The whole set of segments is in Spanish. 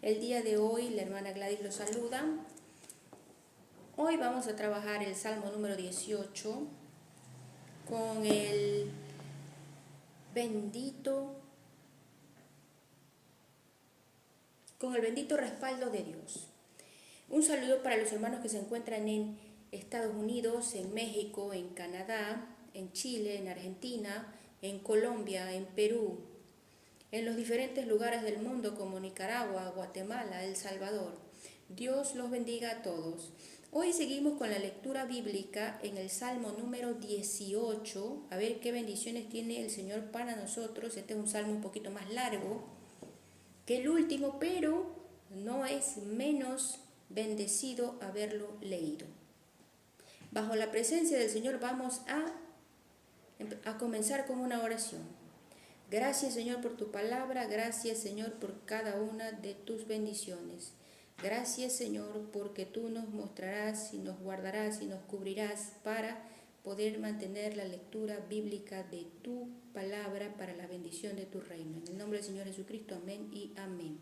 El día de hoy la hermana Gladys los saluda. Hoy vamos a trabajar el Salmo número 18 con el bendito respaldo de Dios. Un saludo para los hermanos que se encuentran en Estados Unidos, en México, en Canadá, en Chile, en Argentina, en Colombia, en Perú, en los diferentes lugares del mundo como Nicaragua, Guatemala, El Salvador. Dios los bendiga a todos. Hoy seguimos con la lectura bíblica en el Salmo número 18. A ver qué bendiciones tiene el Señor para nosotros. Este es un salmo un poquito más largo que el último, pero no es menos bendecido haberlo leído. Bajo la presencia del Señor vamos a comenzar con una oración. Gracias, Señor, por tu palabra. Gracias, Señor, por cada una de tus bendiciones. Gracias, Señor, porque tú nos mostrarás y nos guardarás y nos cubrirás para poder mantener la lectura bíblica de tu palabra para la bendición de tu reino. En el nombre del Señor Jesucristo, amén y amén.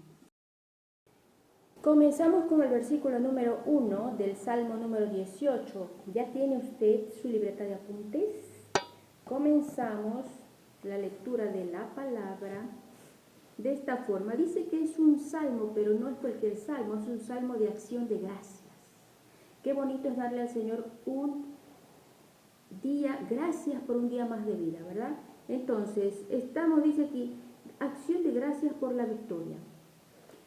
Comenzamos con el versículo número 1 del Salmo número 18. ¿Ya tiene usted su libreta de apuntes? Comenzamos la lectura de la palabra de esta forma. Dice que es un salmo, pero no es cualquier salmo, es un salmo de acción de gracias. Qué bonito es darle al Señor un día, gracias por un día más de vida, ¿verdad? Entonces, dice aquí, acción de gracias por la victoria.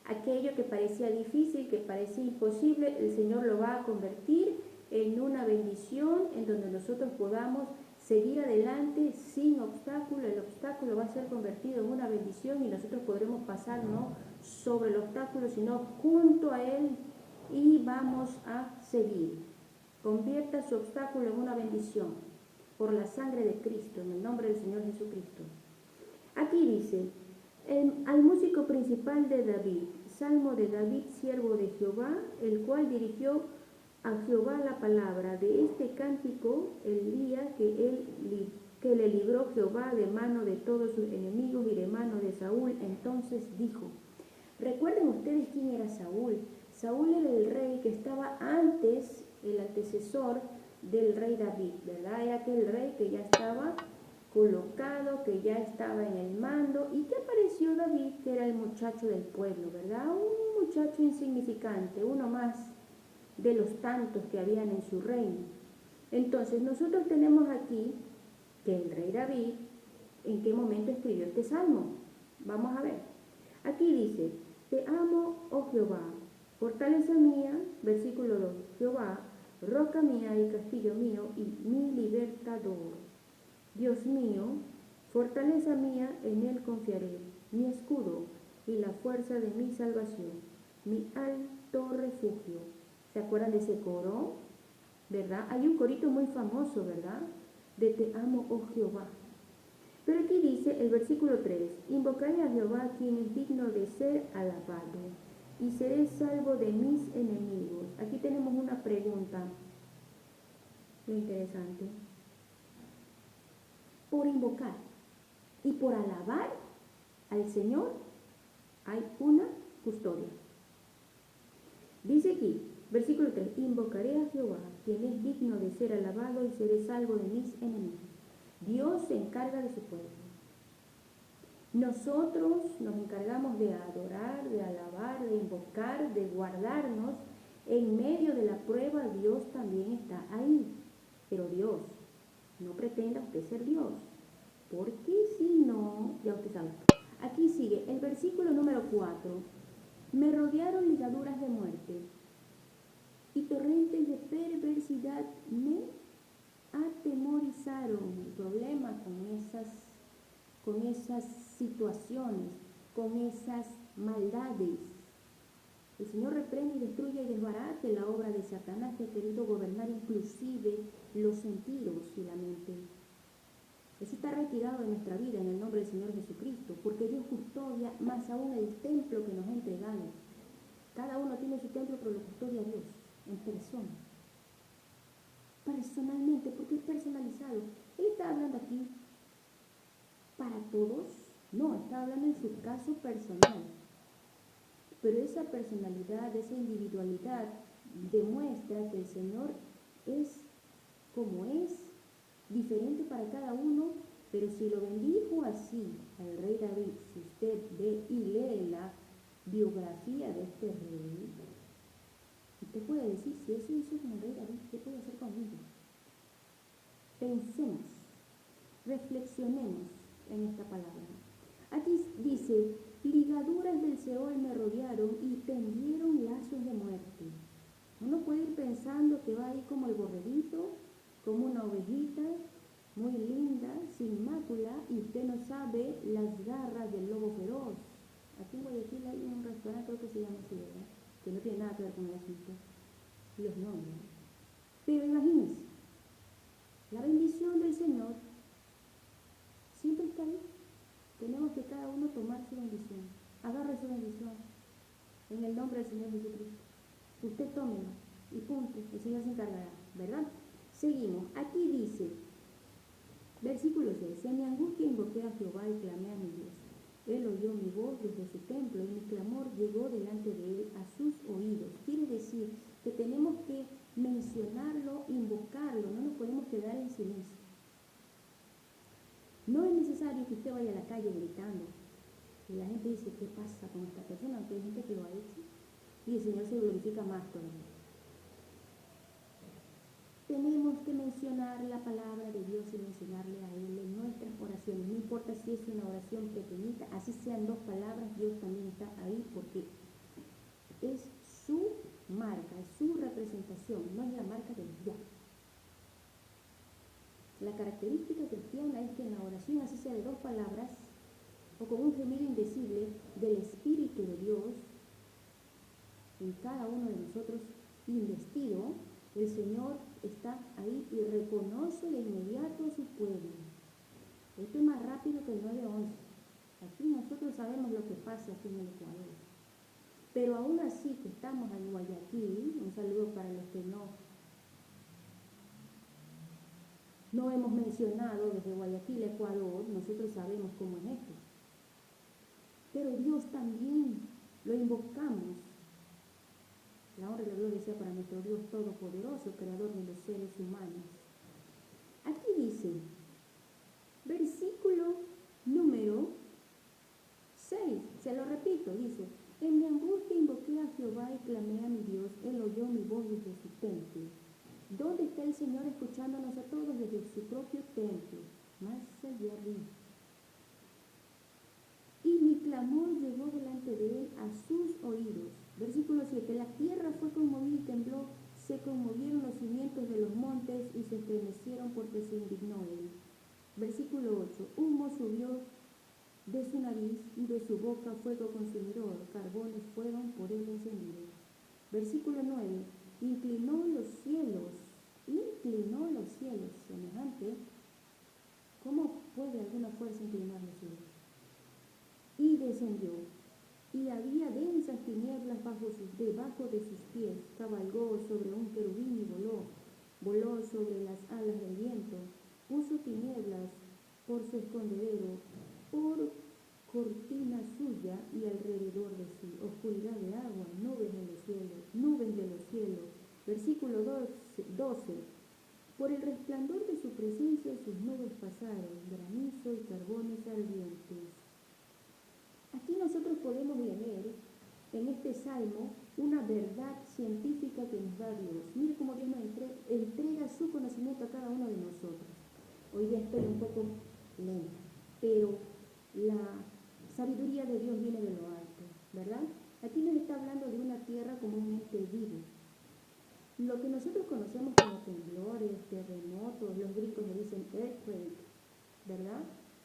Aquello que parecía difícil, que parecía imposible, el Señor lo va a convertir en una bendición en donde nosotros podamos seguir adelante sin obstáculo. El obstáculo va a ser convertido en una bendición y nosotros podremos pasar no sobre el obstáculo, sino junto a él y vamos a seguir. Convierta su obstáculo en una bendición por la sangre de Cristo, en el nombre del Señor Jesucristo. Aquí dice, al músico principal de David, salmo de David, siervo de Jehová, el cual dirigió a Jehová la palabra de este cántico el día que le libró Jehová de mano de todos sus enemigos y de mano de Saúl. Entonces dijo, recuerden ustedes quién era Saúl. Saúl era el rey que estaba antes, el antecesor del rey David, ¿verdad? Era aquel rey que ya estaba colocado, que ya estaba en el mando, y que apareció David, que era el muchacho del pueblo, ¿verdad? Un muchacho insignificante, uno más de los tantos que habían en su reino. Entonces nosotros tenemos aquí que el rey David, ¿en qué momento escribió este salmo? Vamos a ver. Aquí dice, te amo, oh Jehová, fortaleza mía, versículo 2, Jehová, roca mía y castillo mío y mi libertador. Dios mío, fortaleza mía, en él confiaré, mi escudo y la fuerza de mi salvación, mi alto refugio. ¿Se acuerdan de ese coro? ¿Verdad? Hay un corito muy famoso, ¿verdad? De te amo, oh Jehová. Pero aquí dice el versículo 3, invocaré a Jehová quien es digno de ser alabado y seré salvo de mis enemigos. Aquí tenemos una pregunta muy interesante. Por invocar y por alabar al Señor hay una custodia. Dice aquí, versículo 3, invocaré a Jehová, quien es digno de ser alabado y seré salvo de mis enemigos. Dios se encarga de su pueblo. Nosotros nos encargamos de adorar, de alabar, de invocar, de guardarnos. En medio de la prueba, Dios también está ahí. Pero Dios, no pretenda usted ser Dios, porque si no, ya usted sabe. Aquí sigue el versículo número 4. Me rodearon ligaduras de muerte y torrentes de perversidad me atemorizaron. El problema con esas situaciones, con esas maldades. El Señor reprende y destruye y desbarate la obra de Satanás que ha querido gobernar inclusive los sentidos y la mente. Eso está retirado de nuestra vida en el nombre del Señor Jesucristo, porque Dios custodia más aún el templo que nos ha entregado. Cada uno tiene su templo, pero lo custodia Dios en persona. Personalmente, porque es personalizado. Él está hablando aquí para todos. No, está hablando en su caso personal. pero esa personalidad, esa individualidad demuestra que el Señor es como es, diferente para cada uno, pero si lo bendijo así al rey David, si usted ve y lee la biografía de este rey, usted puede decir, si eso hizo con el rey David, ¿qué puede hacer conmigo? Pensemos, reflexionemos en esta palabra. Aquí dice, ligaduras del Seol me rodearon y tendieron lazos de muerte. Uno puede ir pensando que va ahí como el borreguito, como una ovejita, muy linda, sin mácula, y usted no sabe las garras del lobo feroz. Aquí en Guayaquil hay un restaurante, creo que se llama así, ¿verdad? Que no tiene nada que ver con el asunto, los nombres. Pero imagínense, la bendición del Señor siempre está ahí. Tenemos que cada uno tomar su bendición. Agarre su bendición en el nombre del Señor Jesucristo. Usted tómelo y punto, el Señor se encargará, ¿verdad? Seguimos, aquí dice, versículo 6, en mi angustia invoqué a Jehová y clamé a mi Dios. Él oyó mi voz desde su templo y mi clamor llegó delante de él a sus oídos. Quiere decir que tenemos que mencionarlo, invocarlo, no nos podemos quedar en silencio. No es necesario que usted vaya a la calle gritando. Y la gente dice, ¿qué pasa con esta persona? Aunque hay gente que lo ha hecho. Y el Señor se glorifica más todavía. Tenemos que mencionar la palabra de Dios y mencionarle a Él en nuestras oraciones. No importa si es una oración pequeñita, así sean 2 palabras, Dios también está ahí porque es su marca, es su representación, no es la marca del diablo. La característica cristiana es que en la oración, así sea de 2 palabras, o con un gemido indecible del Espíritu de Dios, en cada uno de nosotros investido, el Señor está ahí y reconoce de inmediato a su pueblo. Esto es más rápido que el 911. Aquí nosotros sabemos lo que pasa aquí en el Ecuador. Pero aún así que estamos en Guayaquil, un saludo para los que no hemos mencionado desde Guayaquil, Ecuador, nosotros sabemos cómo es esto. Pero Dios también lo invocamos. La honra y la gloria sea para nuestro Dios Todopoderoso, Creador de los seres humanos. Aquí dice, versículo número 6, se lo repito, dice, en mi angustia invoqué a Jehová y clamé a mi Dios, Él oyó mi voz desde su templo. ¿Dónde está el Señor escuchándonos a todos? Desde su propio templo, más allá arriba. Y mi clamor llegó delante de Él a sus oídos. Versículo 7, la tierra fue conmovida y tembló, se conmovieron los cimientos de los montes y se estremecieron porque se indignó Él. Versículo 8, humo subió de su nariz y de su boca fuego consumidor, carbones fueron por él encendidos. Versículo 9, inclinó los cielos, semejante, ¿cómo puede alguna fuerza inclinar los cielos? Y descendió, y había densas tinieblas debajo de sus pies, cabalgó sobre un querubín y voló sobre las alas del viento, puso tinieblas por su escondedero, por cortina suya y alrededor de sí, oscuridad de agua, nubes de los cielos. Versículo 12, por el resplandor de su presencia sus nubes pasaron, granizo y carbones ardientes. Aquí nosotros podemos leer en este salmo una verdad científica que nos da Dios. Mire cómo Dios nos entrega su conocimiento a cada uno de nosotros. Hoy día estoy un poco lenta, pero la sabiduría de Dios viene de lo alto, ¿verdad? Aquí nos está hablando de una tierra como un ente vivo. Lo que nosotros conocemos como temblores, terremotos, los gringos le dicen earthquake, ¿verdad?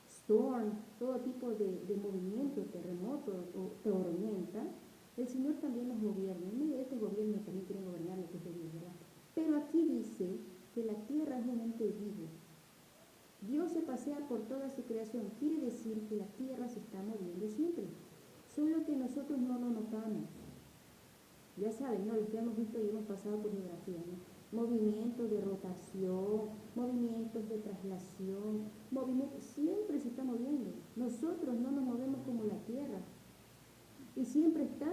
Storm, todo tipo de movimiento, terremoto o tormenta, el Señor también nos gobierna. En medio de este gobierno también quiere gobernar lo que es de Dios, ¿verdad? Pero aquí dice que la tierra es un ente vivo. Dios se pasea por toda su creación. Quiere decir que la tierra se está moviendo siempre. Solo que nosotros no lo notamos. Ya saben, ¿no? Los que hemos visto y hemos pasado por geografía, ¿no? Movimientos de rotación, movimientos de traslación, siempre se está moviendo. Nosotros no nos movemos como la tierra. Y siempre está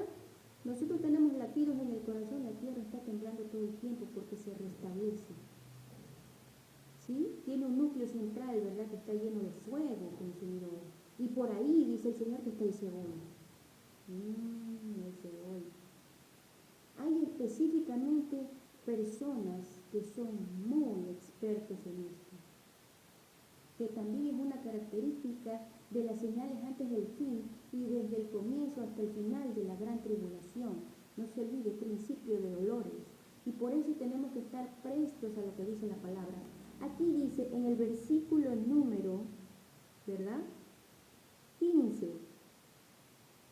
Nosotros tenemos latidos en el corazón, la tierra está temblando todo el tiempo porque se restablece. ¿Sí? Tiene un núcleo central, ¿verdad? Que está lleno de fuego consumidor. Y por ahí dice el Señor que está el segundo. Ese hoy. Hay específicamente personas que son muy expertos en esto, que también es una característica de las señales antes del fin y desde el comienzo hasta el final de la gran tribulación. No se olvide, principio de dolores. Y por eso tenemos que estar prestos a lo que dice la palabra. Aquí dice en el versículo número, ¿verdad? 15.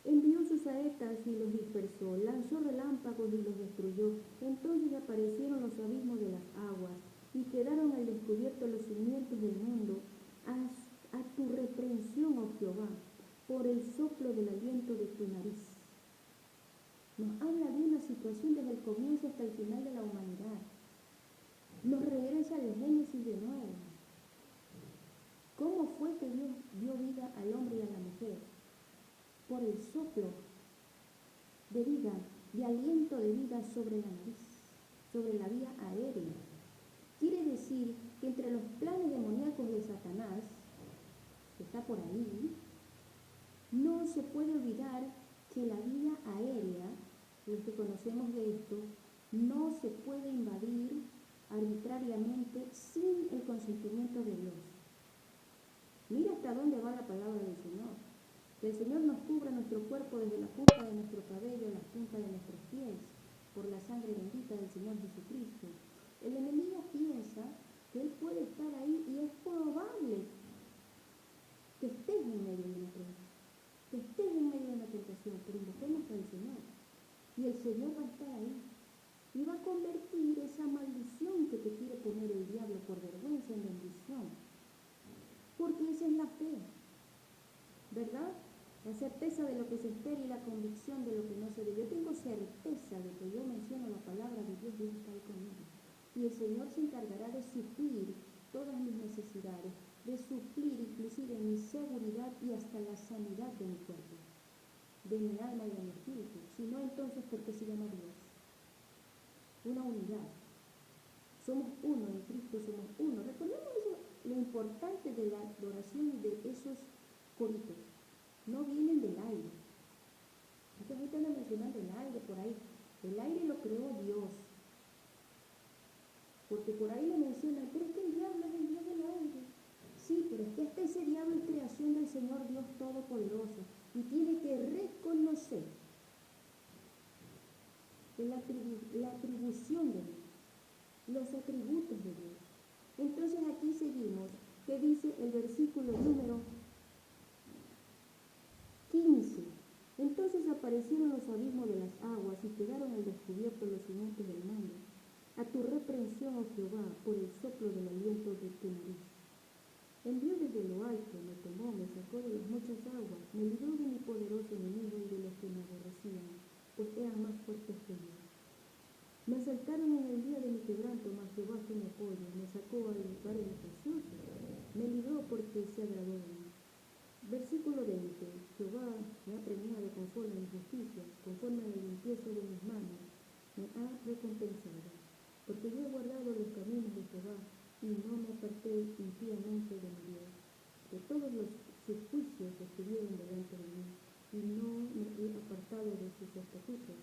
Envió sus saetas y los dispersó, lanzó relámpagos y los destruyó. Entonces aparecieron los abismos de las aguas y quedaron al descubierto los cimientos del mundo. A tu reprensión, oh Jehová, por el soplo del aliento de tu nariz. Nos habla de una situación desde el comienzo hasta el final de la humanidad. Nos regresa al Génesis de nuevo. ¿Cómo fue que Dios dio vida al hombre y a la mujer? Por el soplo de vida, de aliento de vida sobre la nariz, sobre la vía aérea. Quiere decir que entre los planes demoníacos de Satanás, que está por ahí, no se puede olvidar que la vía aérea, los que conocemos de esto, no se puede invadir arbitrariamente sin el consentimiento de Dios. Mira hasta dónde va la palabra del Señor. Que el Señor nos cubra nuestro cuerpo desde la punta de nuestro cabello a la punta de nuestros pies, por la sangre bendita del Señor Jesucristo. El enemigo piensa que Él puede estar ahí y es probable que estés en medio de una prueba, que estés en medio de una tentación, pero invoquemos al Señor. Y el Señor va a estar ahí. Y va a convertir esa maldición que te quiere poner el diablo por vergüenza en bendición. Porque esa es la fe, ¿verdad? La certeza de lo que se espera y la convicción de lo que no se ve. Yo tengo certeza de que yo menciono la palabra de Dios, Dios está ahí conmigo. Y el Señor se encargará de suplir todas mis necesidades, de suplir inclusive mi seguridad y hasta la sanidad de mi cuerpo, de mi alma y de mi espíritu. Si no, entonces, ¿por qué se llama Dios? Una unidad. Somos uno en Cristo, somos uno. Recordemos eso, lo importante de la adoración de esos coritos. No vienen del aire. Mucha gente anda mencionando el aire por ahí. El aire lo creó Dios. Porque por ahí le mencionan, pero es que el diablo es el Dios del aire. Sí, pero es que hasta ese diablo es creación del Señor Dios Todopoderoso. Y tiene que reconocer la atribución de Dios, los atributos de Dios. Entonces aquí seguimos, que dice el versículo número 15. Entonces aparecieron los abismos de las aguas y quedaron al descubierto los cimientos del mundo. A tu reprensión, oh Jehová, por el soplo del aliento de tu nariz. Envió desde lo alto, me tomó, me sacó de las muchas aguas, me libró de mi poderoso enemigo y de los que me aborrecían, pues eran más fuertes que yo. Me asaltaron en el día de mi quebranto, mas Jehová fue mi apoyo, me sacó al lugar espacioso, me libró porque se agradó de mí. Versículo 20. Jehová me ha premiado conforme a mi justicia, conforme a la limpieza de mis manos, me ha recompensado, porque yo he guardado los caminos de Jehová y no me aparté impíamente de mi Dios. Que todos sus juicios estuvieron delante de mí y no me he apartado de sus estatutos.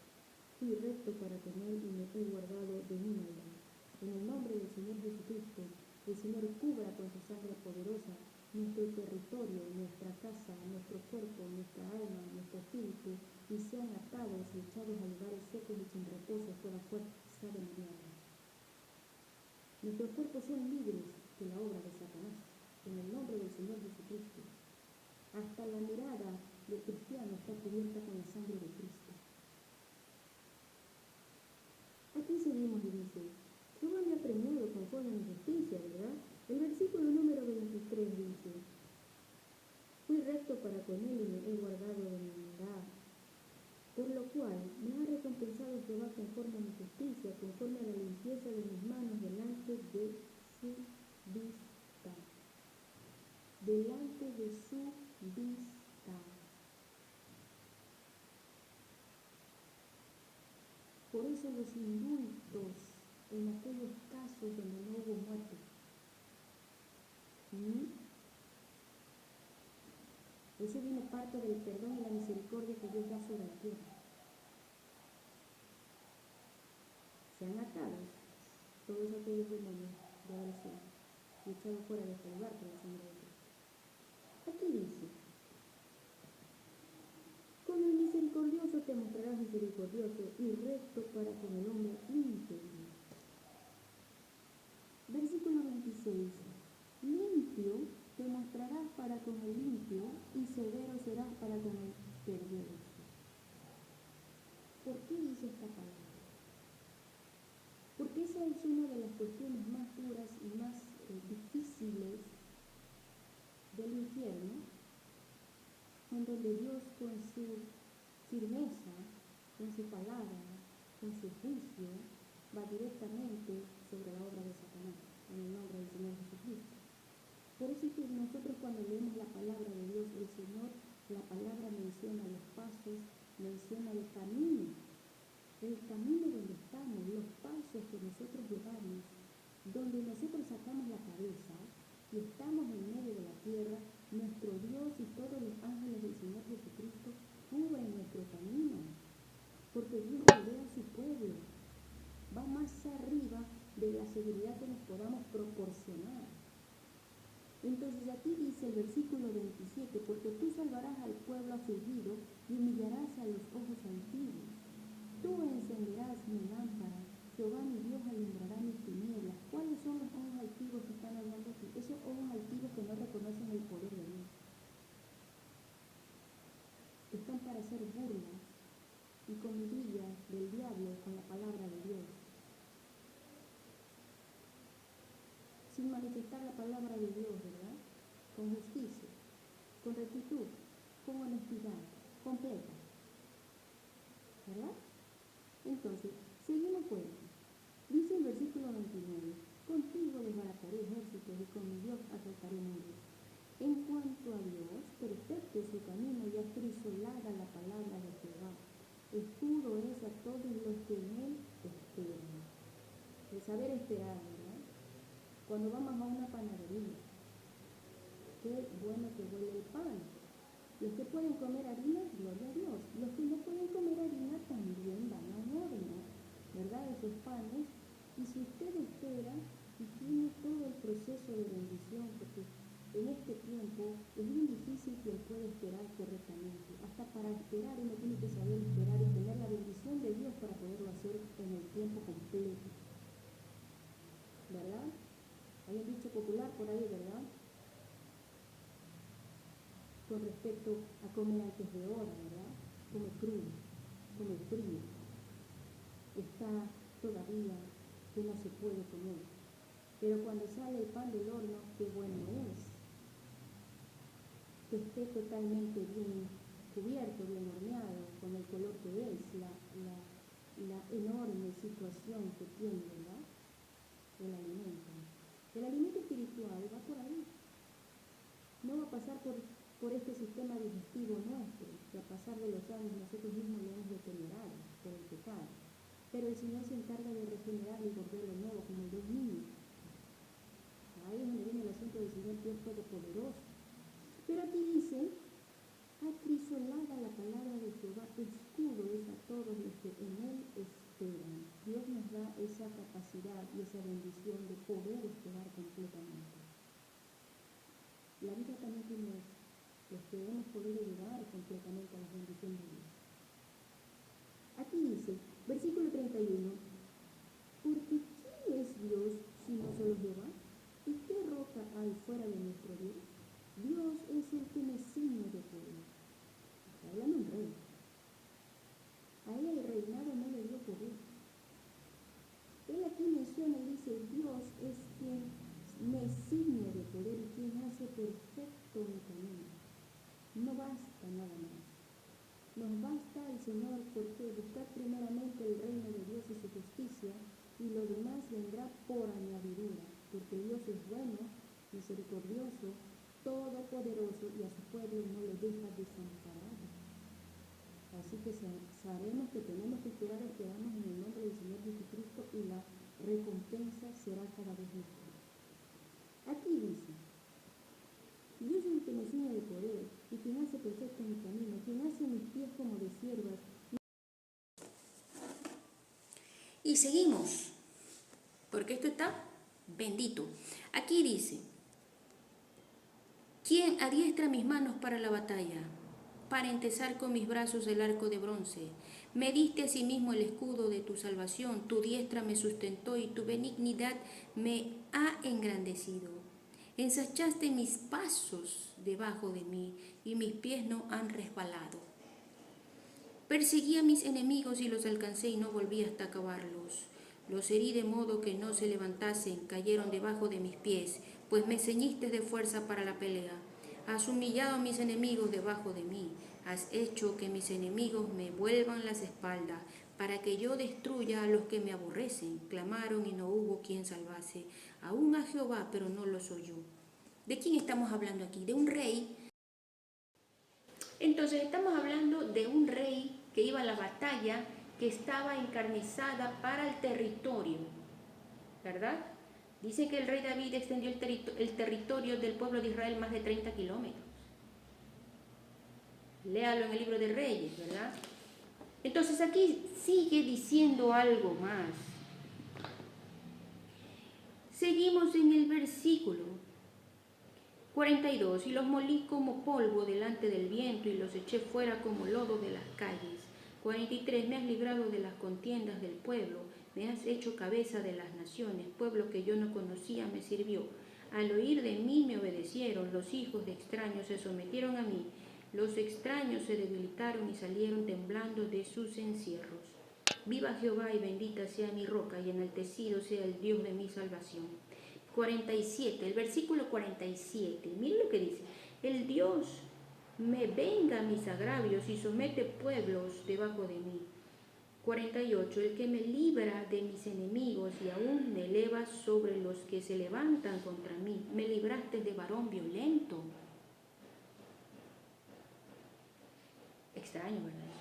Fui recto para con él y me he guardado de mi maldad. En el nombre del Señor Jesucristo, el Señor cubra con su sangre poderosa nuestro territorio, nuestra casa, nuestro cuerpo, nuestra alma, nuestro espíritu, y sean atados y echados a lugares secos y sin reposo toda fuerza demoníaca. Nuestros cuerpos son libres de la obra de Satanás, en el nombre del Señor Jesucristo. Hasta la mirada del cristiano está cubierta con la sangre de Cristo. Aquí seguimos y dice, Jehová me ha premiado conforme a mi justicia, ¿verdad? El versículo número 23 dice, fui recto para con él y me he guardado de mi maldad, por lo cual me ha recompensado Jehová conforme a mi justicia, conforme a la limpieza de mis manos delante de su vista. Delante de su vista. Por eso los indultos en aquellos casos donde no hubo muerte. Eso viene parte del perdón y la misericordia que Dios da sobre la tierra. Sean atados todos aquellos demonios de ahora sí, y echados fuera de este lugar por la sangre de Cristo. Aquí dice, con el misericordioso te mostrarás misericordioso y recto para con el hombre íntegro. Versículo 26. Limpio te mostrarás para con el limpio y severo serás para con el perverso. ¿Por qué dice esta palabra? Porque esa es una de las cuestiones más duras y más difíciles del infierno, en donde Dios con su firmeza, con su palabra, con su juicio, va directamente sobre la obra de Satanás, en el nombre del Señor Jesucristo. Por eso es que nosotros cuando leemos la palabra de Dios, el Señor, la palabra menciona los pasos, menciona el camino donde estamos, los pasos que nosotros llevamos, donde nosotros sacamos la cabeza y estamos en medio de la tierra, nuestro Dios y todos los ángeles del Señor Jesucristo cubren nuestro camino, porque Dios rodea a su pueblo, va más arriba de la seguridad que nos podamos proporcionar. Entonces aquí dice el versículo 27, porque tú salvarás al pueblo afligido y humillarás a los ojos altivos. Tú encenderás mi lámpara, Jehová mi Dios alumbrará mis tinieblas. ¿Cuáles son los ojos altivos que están hablando aquí? Esos ojos altivos que no reconocen el poder de Dios. Están para hacer burla y comidilla del diablo con la palabra de Dios, sin manifestar la palabra de Dios, ¿verdad? Con justicia, con rectitud, con honestidad completa, ¿verdad? Entonces, seguimos pues. Dice el versículo 29, contigo desbarataré ejércitos y con mi Dios asaltaré muros. En cuanto a Dios, perfecto es su camino y acrisolada la palabra de Jehová. Escudo es a todos los que en él esperan. El saber esperar, ¿verdad? Cuando vamos a una panadería, qué bueno que huele el pan. Los que pueden comer harina, gloria a Dios. Los que no pueden comer harina también van a un horno, ¿verdad? Esos panes. Y si usted espera y tiene todo el proceso de bendición, porque en este tiempo es bien difícil quien puede esperar correctamente. Hasta para esperar uno tiene que saber esperar y tener la bendición de Dios para poderlo hacer en el tiempo completo, ¿verdad? Hay un dicho popular por ahí, ¿verdad? Con respecto a comer antes de hora, ¿verdad? Come crudo, come frío, está todavía que no se puede comer. Pero cuando sale el pan del horno, qué bueno es. Que esté totalmente bien cubierto, bien horneado, con el color que es, la enorme situación que tiene, ¿verdad? El alimento. El alimento espiritual va por ahí. No va a pasar por este sistema digestivo nuestro, que a pasar de los años nosotros mismos lo hemos deteriorado por el pecado. Pero el Señor se encarga de regenerarlo y volverlo nuevo, como el de un niño. Ahí es donde viene el asunto del Señor Dios Todopoderoso. Pero aquí dice, acrisolada la palabra de Jehová, escudo es a todos los que en él esperan. Dios nos da esa capacidad y esa bendición de poder esperar completamente. La vida también tiene eso, los que hemos podido llegar completamente a la bendición de Dios. Aquí dice, versículo 31, porque ¿quién es Dios sino solo Jehová? ¿Y qué roca hay fuera de nuestro Dios? Dios es el que me ciñe de poder. Está hablando un rey. A él el reinado no le dio poder. Él aquí menciona y dice, Dios es quien me ciñe de poder y quien hace perfecto mi camino. No basta nada más. Nos basta el Señor porque buscar primeramente el reino de Dios y su justicia y lo demás vendrá por añadidura, porque Dios es bueno, misericordioso, todopoderoso y a su pueblo no le deja desamparado. Así que sabemos que tenemos que esperar el que damos en el nombre vez mejor. Aquí dice, Dios es el que me ciñe de poder y quien hace perfecto mi camino, quien hace mis pies como de siervas. Y seguimos, porque esto está bendito. Aquí dice, ¿quién adiestra mis manos para la batalla? Para entesar con mis brazos el arco de bronce. Me diste a sí mismo el escudo de tu salvación, tu diestra me sustentó y tu benignidad me ha engrandecido. Ensanchaste mis pasos debajo de mí y mis pies no han resbalado. Perseguí a mis enemigos y los alcancé y no volví hasta acabarlos. Los herí de modo que no se levantasen, cayeron debajo de mis pies, pues me ceñiste de fuerza para la pelea. Has humillado a mis enemigos debajo de mí, has hecho que mis enemigos me vuelvan las espaldas, para que yo destruya a los que me aborrecen. Clamaron y no hubo quien salvase, aún a Jehová, pero no los oyó. ¿De quién estamos hablando aquí? De un rey. Entonces estamos hablando de un rey que iba a la batalla, que estaba encarnizada para el territorio, ¿verdad? Dice que el rey David extendió el territorio del pueblo de Israel más de 30 kilómetros. Léalo en el libro de Reyes, ¿verdad? Entonces aquí sigue diciendo algo más. Seguimos en el versículo 42, y los molí como polvo delante del viento y los eché fuera como lodo de las calles. 43, me has librado de las contiendas del pueblo, me has hecho cabeza de las naciones, pueblo que yo no conocía me sirvió. Al oír de mí me obedecieron, los hijos de extraños se sometieron a mí, los extraños se debilitaron y salieron temblando de sus encierros. Viva Jehová y bendita sea mi roca y enaltecido sea el Dios de mi salvación. 47, el versículo 47, miren lo que dice, el Dios me venga mis agravios y somete pueblos debajo de mí. 48, el que me libra de mis enemigos y aún me eleva sobre los que se levantan contra mí, me libraste de varón violento. Extraño, ¿verdad?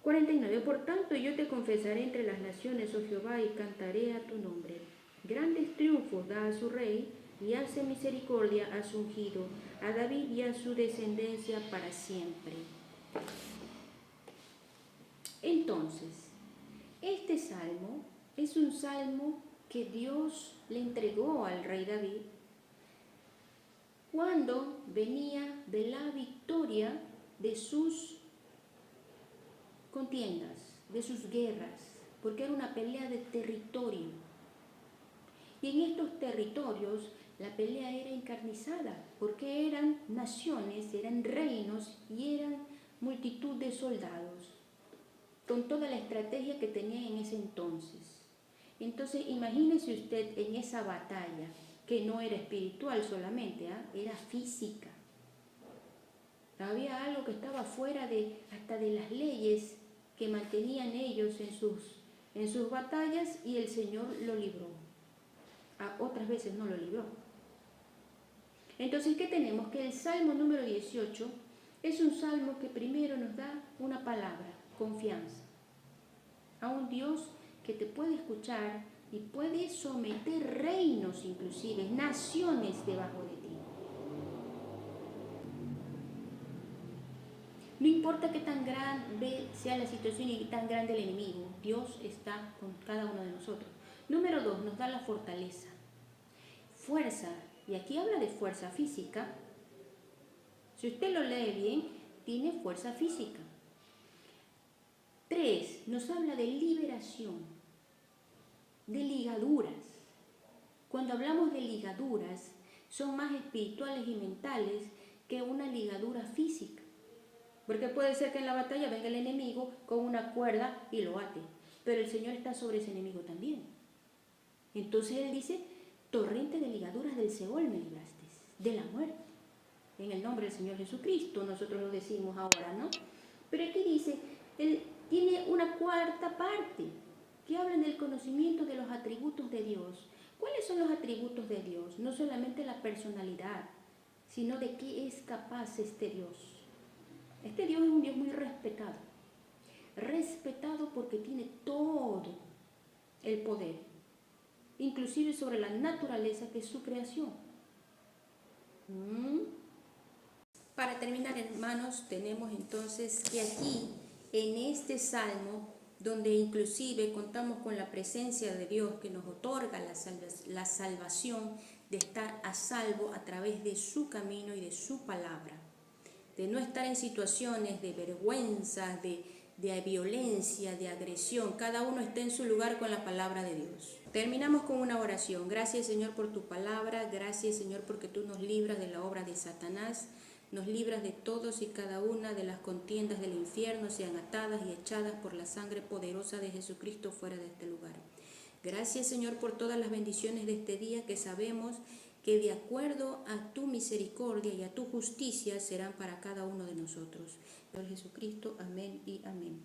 49, por tanto yo te confesaré entre las naciones, oh Jehová, y cantaré a tu nombre. Grandes triunfos da a su rey y hace misericordia a su ungido, a David y a su descendencia para siempre. Entonces, este salmo es un salmo que Dios le entregó al rey David cuando venía de la victoria de sus contiendas, de sus guerras, porque era una pelea de territorio. Y en estos territorios la pelea era encarnizada, porque eran naciones, eran reinos y eran multitud de soldados, con toda la estrategia que tenían en ese entonces. Entonces imagínese usted en esa batalla, que no era espiritual solamente, era física. Había algo que estaba fuera hasta de las leyes que mantenían ellos en sus batallas, y el Señor lo libró. Otras veces no lo libró. Entonces, ¿qué tenemos? Que el Salmo número 18 es un salmo que primero nos da una palabra, confianza, a un Dios que te puede escuchar y puede someter reinos, inclusive naciones debajo de ti. No importa qué tan grande sea la situación y tan grande el enemigo, Dios está con cada uno de nosotros. Número 2, nos da la fortaleza. Fuerza, y aquí habla de fuerza física. Si usted lo lee bien, tiene fuerza física. 3, nos habla de liberación, de ligaduras. Cuando hablamos de ligaduras, son más espirituales y mentales que una ligadura física. Porque puede ser que en la batalla venga el enemigo con una cuerda y lo ate, pero el Señor está sobre ese enemigo también. Entonces Él dice, torrente de ligaduras del Seol me libraste, de la muerte. En el nombre del Señor Jesucristo, nosotros lo decimos ahora, ¿no? Pero aquí dice, Él tiene una cuarta parte que habla del conocimiento de los atributos de Dios. ¿Cuáles son los atributos de Dios? No solamente la personalidad, sino de qué es capaz este Dios. Este Dios es un Dios muy respetado. Respetado porque tiene todo el poder. inclusive sobre la naturaleza que es su creación. Para terminar, hermanos, tenemos entonces que aquí, en este salmo, donde inclusive contamos con la presencia de Dios que nos otorga la salvación de estar a salvo a través de su camino y de su palabra, de no estar en situaciones de vergüenza, de violencia, de agresión. Cada uno está en su lugar con la palabra de Dios. Terminamos con una oración. Gracias, Señor, por tu palabra. Gracias, Señor, porque tú nos libras de la obra de Satanás. Nos libras de todos y cada una de las contiendas del infierno, sean atadas y echadas por la sangre poderosa de Jesucristo fuera de este lugar. Gracias, Señor, por todas las bendiciones de este día que sabemos que de acuerdo a tu misericordia y a tu justicia serán para cada uno de nosotros. Por Jesucristo, amén y amén.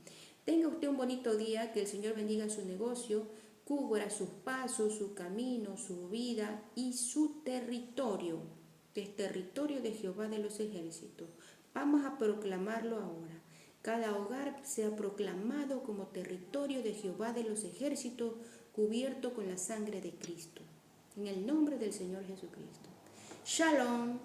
Tenga usted un bonito día, que el Señor bendiga su negocio, cubra sus pasos, su camino, su vida y su territorio, que es territorio de Jehová de los ejércitos. Vamos a proclamarlo ahora. Cada hogar sea proclamado como territorio de Jehová de los ejércitos, cubierto con la sangre de Cristo. En el nombre del Señor Jesucristo. Shalom.